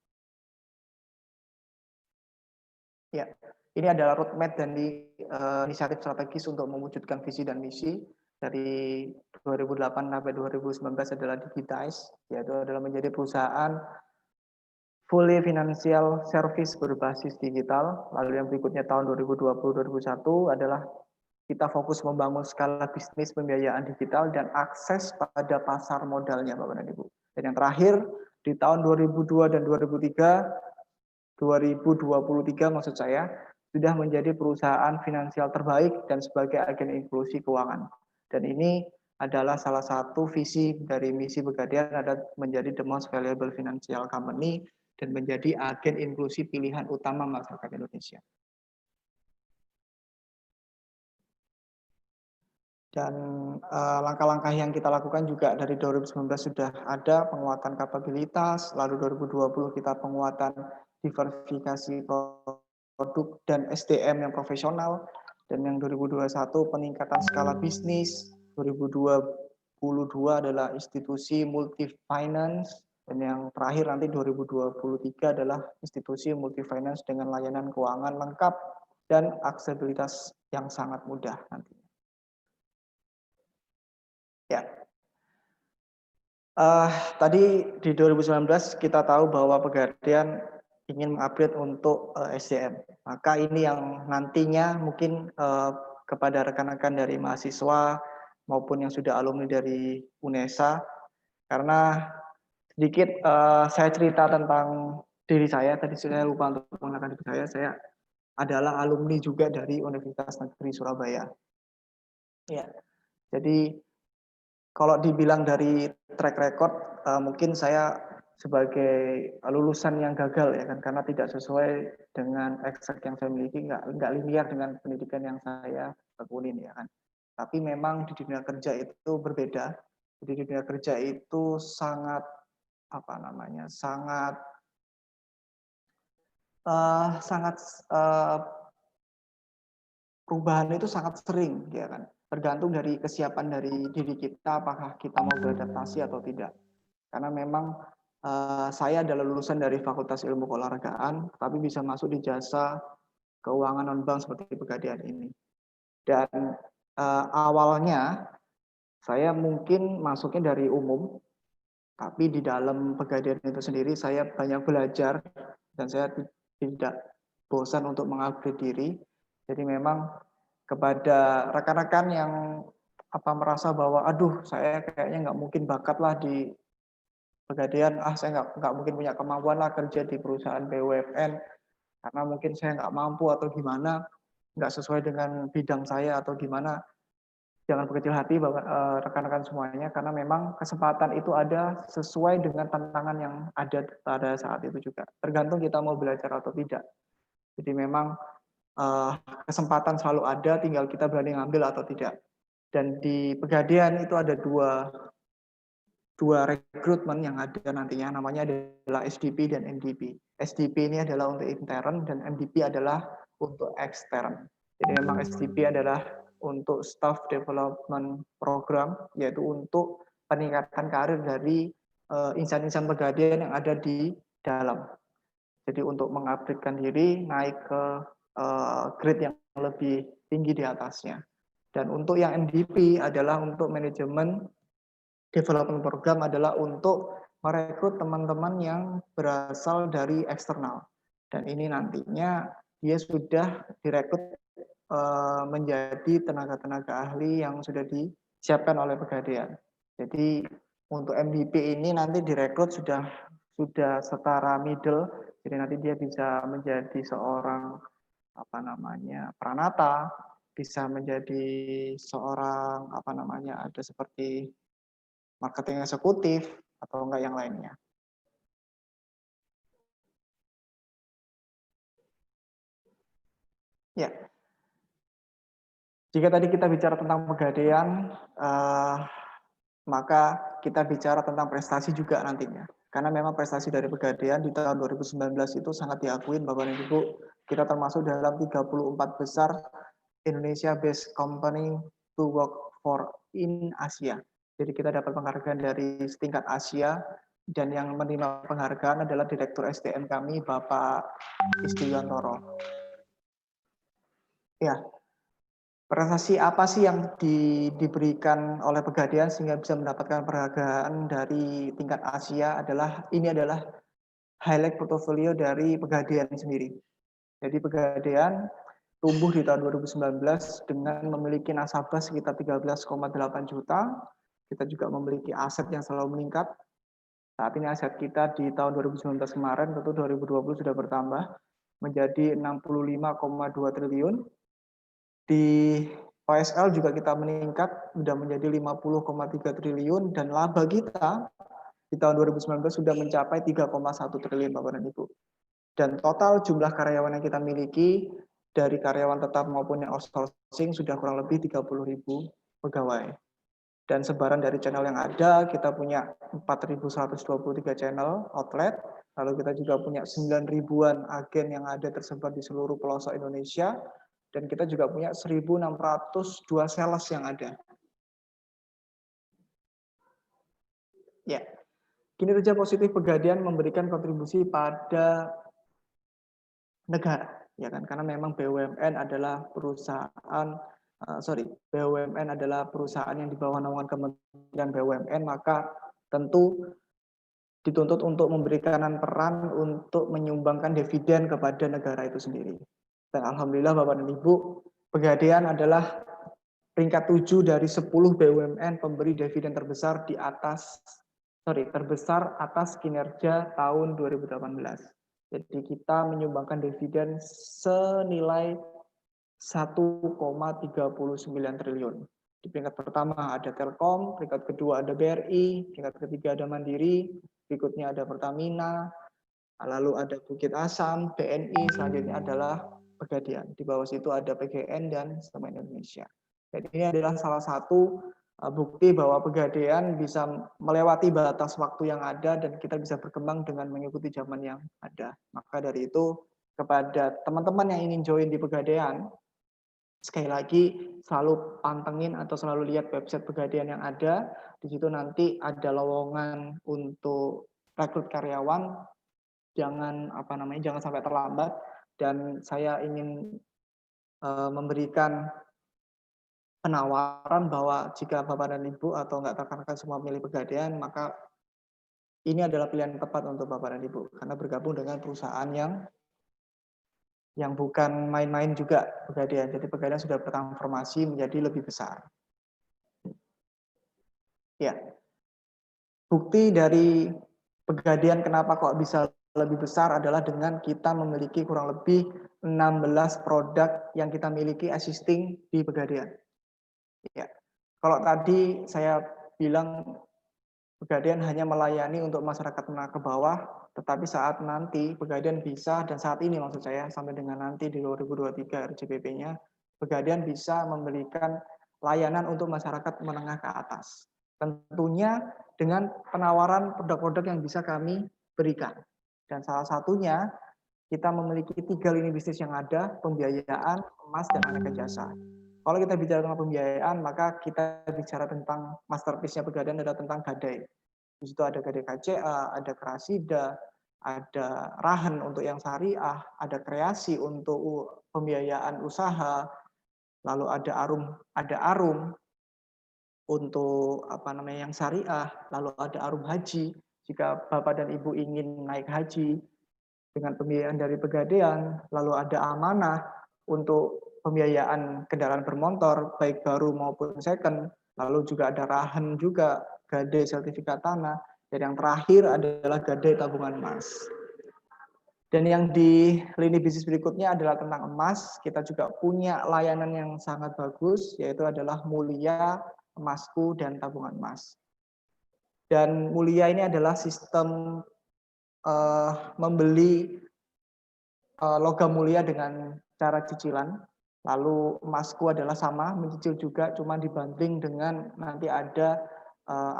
Ya, ini adalah roadmap dan inisiatif strategis untuk mewujudkan visi dan misi dari 2008 sampai 2019 adalah Digitize, yaitu adalah menjadi perusahaan fully financial service berbasis digital. Lalu yang berikutnya tahun 2020-2021 adalah kita fokus membangun skala bisnis pembiayaan digital dan akses pada pasar modalnya Bapak dan Ibu. Dan yang terakhir di tahun 2002 dan 2023 maksud saya, sudah menjadi perusahaan finansial terbaik dan sebagai agen inklusi keuangan. Dan ini adalah salah satu visi dari misi Pegadaian adalah menjadi the most valuable financial company dan menjadi agen inklusi pilihan utama masyarakat Indonesia. Dan langkah-langkah yang kita lakukan juga dari 2019 sudah ada penguatan kapabilitas, lalu 2020 kita penguatan diversifikasi produk dan SDM yang profesional, dan yang 2021 peningkatan skala bisnis, 2022 adalah institusi multi finance, dan yang terakhir nanti 2023 adalah institusi multi finance dengan layanan keuangan lengkap dan aksesibilitas yang sangat mudah nantinya. Ya, tadi di 2019 kita tahu bahwa Pegadaian ingin mengupgrade untuk SDM. Maka ini yang nantinya mungkin kepada rekan-rekan dari mahasiswa maupun yang sudah alumni dari UNESA, karena sedikit saya cerita tentang diri saya. Tadi saya lupa untuk mengenalkan diri saya adalah alumni juga dari Universitas Negeri Surabaya. Ya, jadi kalau dibilang dari track record, mungkin saya sebagai lulusan yang gagal ya kan, karena tidak sesuai dengan eksak yang saya miliki, nggak linear dengan pendidikan yang saya tekunin ya kan. Tapi memang di dunia kerja itu berbeda. Di dunia kerja itu sangat perubahan itu sangat sering ya kan. Tergantung dari kesiapan dari diri kita, apakah kita mau beradaptasi atau tidak. Karena memang saya adalah lulusan dari Fakultas Ilmu Keolahragaan, tapi bisa masuk di jasa keuangan non-bank seperti Pegadaian ini. Dan awalnya saya mungkin masuknya dari umum, tapi di dalam Pegadaian itu sendiri saya banyak belajar dan saya tidak bosan untuk mengupgrade diri. Jadi memang kepada rekan-rekan yang merasa bahwa aduh saya kayaknya nggak mungkin bakat lah di Pegadaian, saya nggak mungkin punya kemampuan lah kerja di perusahaan BUMN karena mungkin saya nggak mampu atau gimana, nggak sesuai dengan bidang saya atau gimana. Jangan berkecil hati rekan-rekan semuanya, karena memang kesempatan itu ada sesuai dengan tantangan yang ada pada saat itu juga. Tergantung kita mau belajar atau tidak. Jadi memang kesempatan selalu ada, tinggal kita berani ngambil atau tidak. Dan di Pegadaian itu ada dua rekrutmen yang ada nantinya, namanya adalah SDP dan MDP. SDP ini adalah untuk intern dan MDP adalah untuk ekstern. Jadi memang SDP adalah untuk staff development program, yaitu untuk peningkatan karir dari insan-insan Pegadaian yang ada di dalam. Jadi untuk mengupgradekan diri, naik ke grade yang lebih tinggi di atasnya. Dan untuk yang MDP adalah untuk manajemen development program, adalah untuk merekrut teman-teman yang berasal dari eksternal. Dan ini nantinya dia sudah direkrut menjadi tenaga-tenaga ahli yang sudah disiapkan oleh Pegadaian. Jadi untuk MDP ini nanti direkrut sudah setara middle, jadi nanti dia bisa menjadi seorang pranata, bisa menjadi seorang ada seperti marketing eksekutif atau enggak yang lainnya. Ya. Jika tadi kita bicara tentang Pegadaian, maka kita bicara tentang prestasi juga nantinya. Karena memang prestasi dari Pegadaian di tahun 2019 itu sangat diakuin Bapak dan Ibu. Kita termasuk dalam 34 besar Indonesia Best Company to Work for in Asia. Jadi kita dapat penghargaan dari setingkat Asia, dan yang menerima penghargaan adalah Direktur SDM kami, Bapak Istiwantoro. Ya, prestasi apa sih yang diberikan oleh Pegadaian sehingga bisa mendapatkan penghargaan dari tingkat Asia ini adalah highlight portofolio dari Pegadaian sendiri. Jadi Pegadaian tumbuh di tahun 2019 dengan memiliki nasabah sekitar 13,8 juta. Kita juga memiliki aset yang selalu meningkat. Saat ini aset kita di tahun 2019 kemarin, tentu 2020 sudah bertambah menjadi 65,2 triliun. Di OSL juga kita meningkat, sudah menjadi 50,3 triliun, dan laba kita di tahun 2019 sudah mencapai 3,1 triliun, Bapak dan Ibu. Dan total jumlah karyawan yang kita miliki, dari karyawan tetap maupun yang outsourcing, sudah kurang lebih 30.000 pegawai. Dan sebaran dari channel yang ada, kita punya 4.123 channel outlet, lalu kita juga punya 9.000-an agen yang ada tersebar di seluruh pelosok Indonesia, dan kita juga punya 1.602 sales yang ada. Ya, kinerja positif Pegadaian memberikan kontribusi pada negara, ya kan? Karena memang BUMN adalah perusahaan BUMN adalah perusahaan yang di bawah naungan Kementerian BUMN, maka tentu dituntut untuk memberikan peran untuk menyumbangkan dividen kepada negara itu sendiri. Dan alhamdulillah Bapak dan Ibu, Pegadaian adalah peringkat 7 dari 10 BUMN pemberi dividen terbesar atas kinerja tahun 2018. Jadi kita menyumbangkan dividen senilai 1,39 triliun. Di peringkat pertama ada Telkom, peringkat kedua ada BRI, peringkat ketiga ada Mandiri, berikutnya ada Pertamina, lalu ada Bukit Asam, BNI, selanjutnya adalah Pegadaian. Di bawah situ ada PGN dan Semen Indonesia. Jadi ini adalah salah satu bukti bahwa Pegadaian bisa melewati batas waktu yang ada dan kita bisa berkembang dengan mengikuti zaman yang ada. Maka dari itu, kepada teman-teman yang ingin join di Pegadaian, sekali lagi selalu pantengin atau selalu lihat website Pegadaian yang ada. Di situ nanti ada lowongan untuk rekrut karyawan. Jangan sampai terlambat. Dan saya ingin memberikan penawaran bahwa jika Bapak dan Ibu atau enggak rekan-rekan semua milih Pegadaian, maka ini adalah pilihan tepat untuk Bapak dan Ibu karena bergabung dengan perusahaan yang bukan main-main juga Pegadaian. Jadi Pegadaian sudah bertransformasi menjadi lebih besar. Ya. Bukti dari Pegadaian kenapa kok bisa lebih besar adalah dengan kita memiliki kurang lebih 16 produk yang kita miliki existing di Pegadaian. Ya. Kalau tadi saya bilang Pegadaian hanya melayani untuk masyarakat menengah ke bawah, tetapi saat nanti Pegadaian bisa, dan saat ini maksud saya, sampai dengan nanti di 2023 RJBP-nya, Pegadaian bisa memberikan layanan untuk masyarakat menengah ke atas. Tentunya dengan penawaran produk-produk yang bisa kami berikan. Dan salah satunya, kita memiliki 3 lini bisnis yang ada, pembiayaan, emas, dan aneka jasa. Kalau kita bicara tentang pembiayaan, maka kita bicara tentang masterpiece-nya Pegadaian adalah tentang Gadai. Di situ ada Gadai KCA, ada Krasida, ada Rahen untuk yang syariah, ada Kreasi untuk pembiayaan usaha, lalu ada Arum untuk yang syariah, lalu ada Arum Haji. Jika Bapak dan Ibu ingin naik haji dengan pembiayaan dari Pegadaian, lalu ada Amanah untuk pembiayaan kendaraan bermotor, baik baru maupun second, lalu juga ada Rahen juga, Gadai sertifikat tanah, dan yang terakhir adalah Gadai tabungan emas. Dan yang di lini bisnis berikutnya adalah tentang emas, kita juga punya layanan yang sangat bagus, yaitu adalah Mulia, Emasku, dan tabungan emas. Dan Mulia ini adalah sistem membeli logam mulia dengan cara cicilan. Lalu emasku adalah sama, mencicil juga, cuma dibanding dengan nanti ada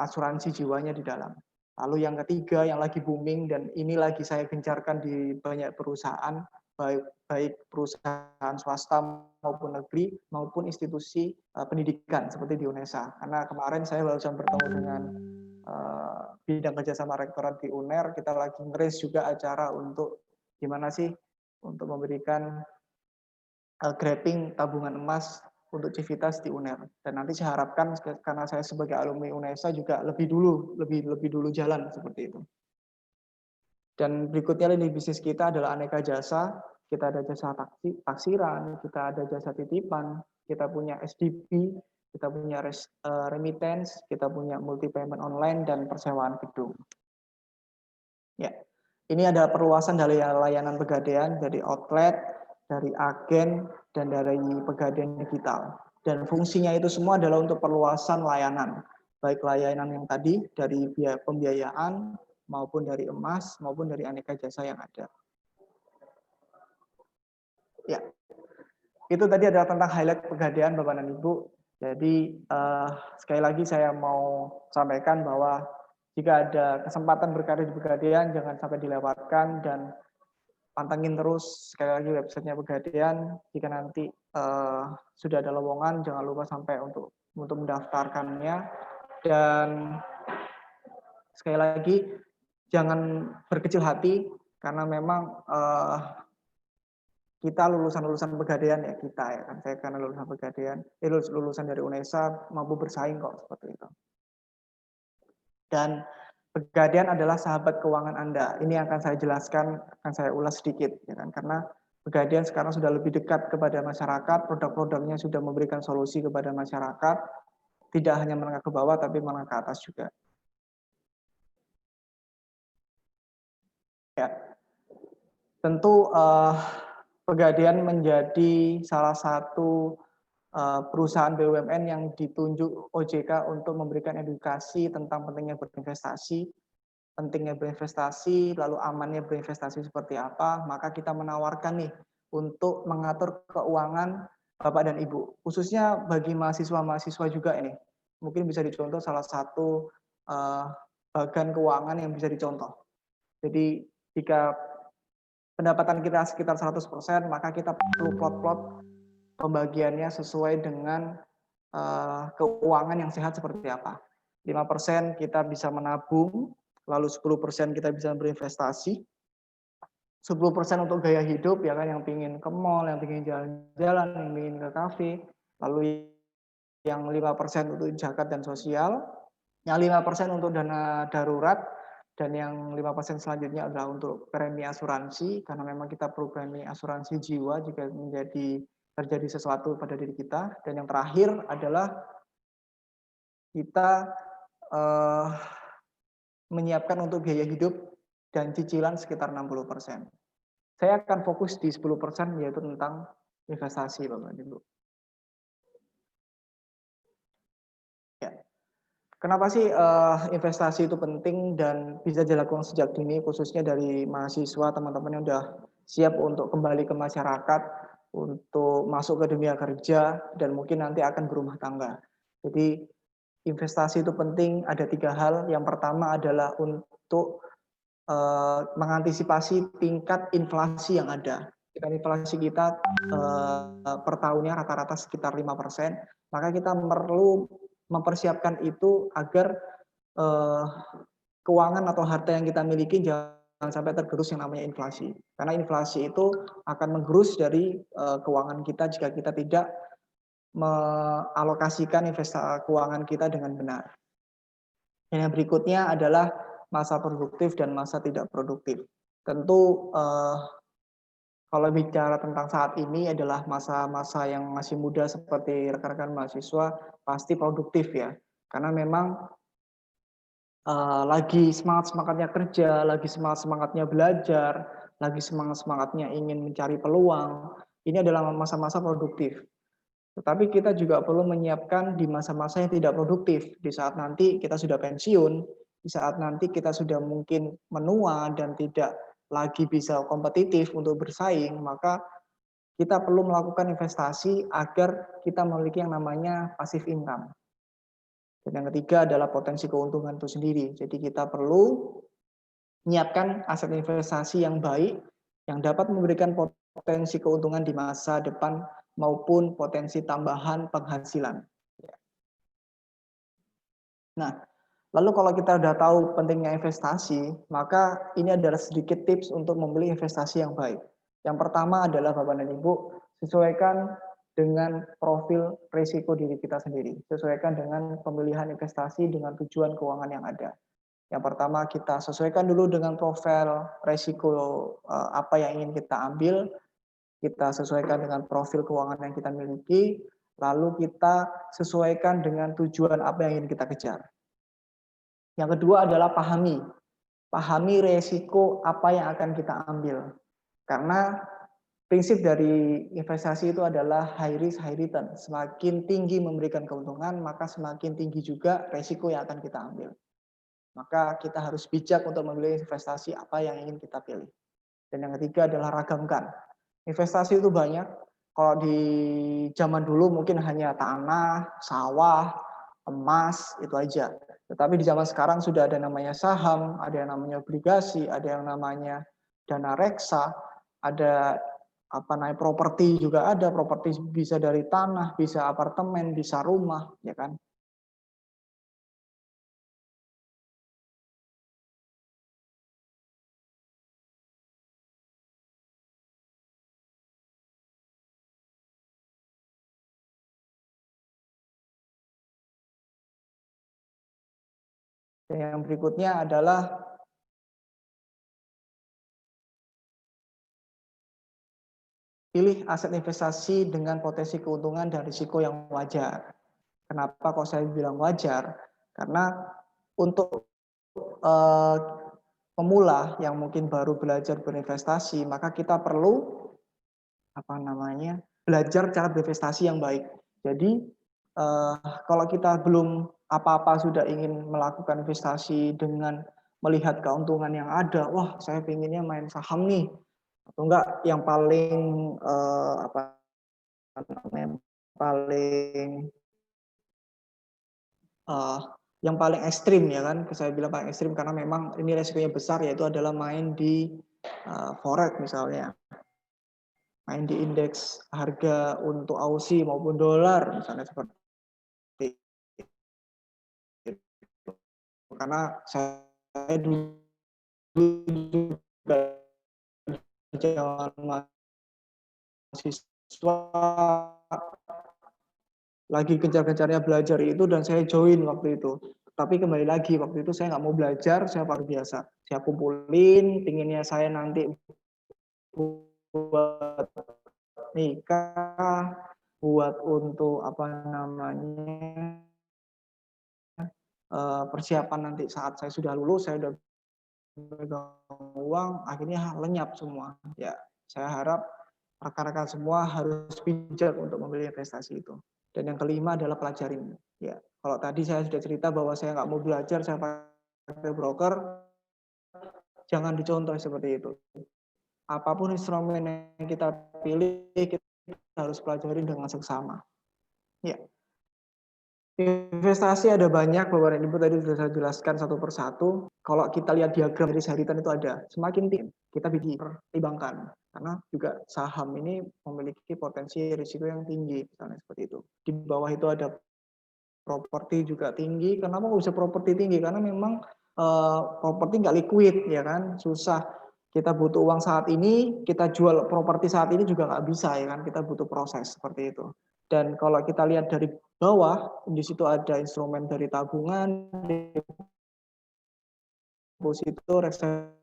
asuransi jiwanya di dalam. Lalu yang ketiga yang lagi booming dan ini lagi saya gencarkan di banyak perusahaan, baik perusahaan swasta maupun negeri maupun institusi pendidikan seperti di UNESA. Karena kemarin saya baru saja bertemu dengan bidang kerjasama rektorat di UNER, kita lagi nge-raise juga acara untuk gimana sih untuk memberikan grabbing tabungan emas untuk Civitas di UNER. Dan nanti saya harapkan karena saya sebagai alumni UNESA juga lebih dulu jalan seperti itu. Dan berikutnya lini bisnis kita adalah aneka jasa. Kita ada jasa taksiran, kita ada jasa titipan, kita punya SDP, kita punya remittance, kita punya multi payment online dan persewaan gedung. Ya, ini ada perluasan dari layanan pegadaian, dari outlet, dari agen, dan dari pegadaian digital. Dan fungsinya itu semua adalah untuk perluasan layanan, baik layanan yang tadi dari pembiayaan, maupun dari emas, maupun dari aneka jasa yang ada. Ya, itu tadi adalah tentang highlight pegadaian Bapak dan Ibu. Jadi sekali lagi saya mau sampaikan bahwa jika ada kesempatan berkarir di pegadaian, jangan sampai dilewatkan dan pantengin terus sekali lagi websitenya pegadaian. Jika nanti sudah ada lowongan, jangan lupa sampai untuk mendaftarkannya. Dan sekali lagi jangan berkecil hati karena memang kita lulusan pegadaian ya kita ya kan, saya karena lulusan pegadaian, lulusan dari UNESA mampu bersaing kok seperti itu. Dan pegadaian adalah sahabat keuangan Anda. Ini akan saya jelaskan, akan saya ulas sedikit ya kan, karena pegadaian sekarang sudah lebih dekat kepada masyarakat, produk-produknya sudah memberikan solusi kepada masyarakat, tidak hanya menengah ke bawah tapi menengah ke atas juga. Ya, tentu Pegadaian menjadi salah satu perusahaan BUMN yang ditunjuk OJK untuk memberikan edukasi tentang pentingnya berinvestasi, lalu amannya berinvestasi seperti apa. Maka kita menawarkan nih untuk mengatur keuangan Bapak dan Ibu, khususnya bagi mahasiswa-mahasiswa juga ini. Mungkin bisa dicontoh salah satu bagan keuangan yang bisa dicontoh. Jadi jika pendapatan kita sekitar 100%, maka kita perlu plot-plot pembagiannya sesuai dengan keuangan yang sehat seperti apa. 5% kita bisa menabung, lalu 10% kita bisa berinvestasi, 10% untuk gaya hidup, ya kan, yang pingin ke mall, yang pingin jalan-jalan, yang pingin ke kafe, lalu yang 5% untuk zakat dan sosial, yang 5% untuk dana darurat, dan yang 5% selanjutnya adalah untuk premi asuransi, karena memang kita perlu premi asuransi jiwa jika terjadi sesuatu pada diri kita. Dan yang terakhir adalah kita menyiapkan untuk biaya hidup dan cicilan sekitar 60%. Saya akan fokus di 10% yaitu tentang investasi, Bapak Ibu. Kenapa sih investasi itu penting dan bisa dilakukan sejak dini, khususnya dari mahasiswa, teman-teman yang sudah siap untuk kembali ke masyarakat, untuk masuk ke dunia kerja, dan mungkin nanti akan berumah tangga. Jadi investasi itu penting, ada 3 hal. Yang pertama adalah untuk mengantisipasi tingkat inflasi yang ada. Jika inflasi kita per tahunnya rata-rata sekitar 5%, maka kita perlu mempersiapkan itu agar keuangan atau harta yang kita miliki jangan sampai tergerus yang namanya inflasi. Karena inflasi itu akan menggerus dari keuangan kita jika kita tidak mengalokasikan investasi keuangan kita dengan benar. Dan yang berikutnya adalah masa produktif dan masa tidak produktif. Tentu kalau bicara tentang saat ini adalah masa-masa yang masih muda seperti rekan-rekan mahasiswa, pasti produktif ya. Karena memang lagi semangat-semangatnya kerja, lagi semangat-semangatnya belajar, lagi semangat-semangatnya ingin mencari peluang. Ini adalah masa-masa produktif. Tetapi kita juga perlu menyiapkan di masa-masa yang tidak produktif. Di saat nanti kita sudah pensiun, di saat nanti kita sudah mungkin menua dan tidak lagi bisa kompetitif untuk bersaing, maka kita perlu melakukan investasi agar kita memiliki yang namanya passive income. Dan yang ketiga adalah potensi keuntungan itu sendiri. Jadi kita perlu menyiapkan aset investasi yang baik, yang dapat memberikan potensi keuntungan di masa depan maupun potensi tambahan penghasilan. Nah, lalu kalau kita sudah tahu pentingnya investasi, maka ini adalah sedikit tips untuk membeli investasi yang baik. Yang pertama adalah Bapak dan Ibu, sesuaikan dengan profil risiko diri kita sendiri. Sesuaikan dengan pemilihan investasi dengan tujuan keuangan yang ada. Yang pertama kita sesuaikan dulu dengan profil risiko apa yang ingin kita ambil, kita sesuaikan dengan profil keuangan yang kita miliki, lalu kita sesuaikan dengan tujuan apa yang ingin kita kejar. Yang kedua adalah pahami resiko apa yang akan kita ambil. Karena prinsip dari investasi itu adalah high risk, high return. Semakin tinggi memberikan keuntungan, maka semakin tinggi juga resiko yang akan kita ambil. Maka kita harus bijak untuk memilih investasi apa yang ingin kita pilih. Dan yang ketiga adalah ragamkan. Investasi itu banyak. Kalau di zaman dulu mungkin hanya tanah, sawah, emas, itu aja. Tetapi di zaman sekarang sudah ada namanya saham, ada yang namanya obligasi, ada yang namanya dana reksa, ada properti juga ada. Properti bisa dari tanah, bisa apartemen, bisa rumah, ya kan? Dan yang berikutnya adalah pilih aset investasi dengan potensi keuntungan dan risiko yang wajar. Kenapa kok saya bilang wajar? Karena untuk pemula yang mungkin baru belajar berinvestasi, maka kita perlu belajar cara berinvestasi yang baik. Jadi kalau kita belum apa-apa sudah ingin melakukan investasi dengan melihat keuntungan yang ada, wah saya pinginnya main saham nih, atau enggak yang paling yang paling ekstrim ya kan, saya bilang paling ekstrim karena memang ini resikonya besar, yaitu adalah main di forex misalnya, main di indeks harga untuk Aussie maupun dolar misalnya seperti itu. Karena saya dulu zaman mahasiswa lagi gencar-gencarnya belajar itu dan saya join waktu itu. Tapi kembali lagi waktu itu saya nggak mau belajar, saya luar biasa. Saya kumpulin, pinginnya saya nanti buat nikah, buat untuk persiapan nanti saat saya sudah lulus, saya udah pegang uang, akhirnya lenyap semua. Ya, saya harap rekan-rekan semua harus bijak untuk memilih investasi itu. Dan yang kelima adalah pelajarin. Ya, kalau tadi saya sudah cerita bahwa saya nggak mau belajar, saya pakai broker, jangan dicontoh seperti itu. Apapun instrumen yang kita pilih, kita harus pelajari dengan seksama. Ya. Investasi ada banyak, Bapak dan Ibu tadi sudah saya jelaskan satu persatu. Kalau kita lihat diagram dari haritan itu ada, semakin tinggi kita pertimbangkan. Karena juga saham ini memiliki potensi risiko yang tinggi, misalnya seperti itu. Di bawah itu ada properti juga tinggi. Kenapa kok bisa properti tinggi? Karena memang properti nggak liquid, ya kan, susah. Kita butuh uang saat ini, kita jual properti saat ini juga nggak bisa, ya kan, kita butuh proses seperti itu. Dan kalau kita lihat dari bawah, di situ ada instrumen dari tabungan, deposito, reksadana,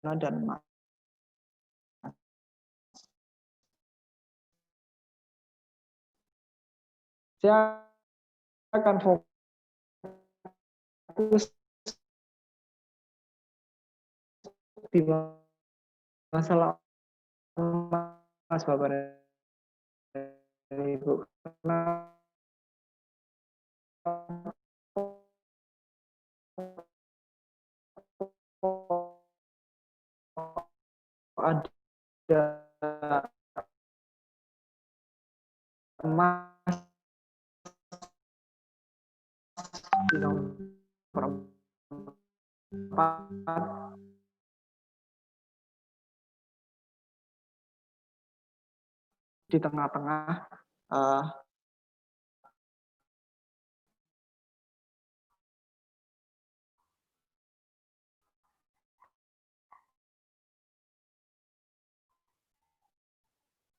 dan emas. Saya akan fokus di masalah emas, Bapak dan Ibu. Karena ada emas di nomor 4 di tengah-tengah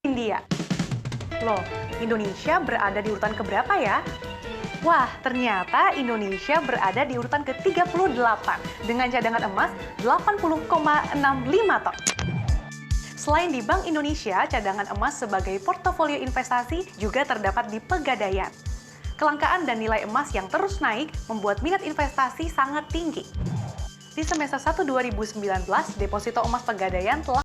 India. Loh, Indonesia berada di urutan keberapa ya? Wah, ternyata Indonesia berada di urutan ke-38 dengan cadangan emas 80,65 ton. Selain di Bank Indonesia, cadangan emas sebagai portofolio investasi juga terdapat di Pegadaian. Kelangkaan dan nilai emas yang terus naik membuat minat investasi sangat tinggi. Di semester 1 2019, deposito emas Pegadaian telah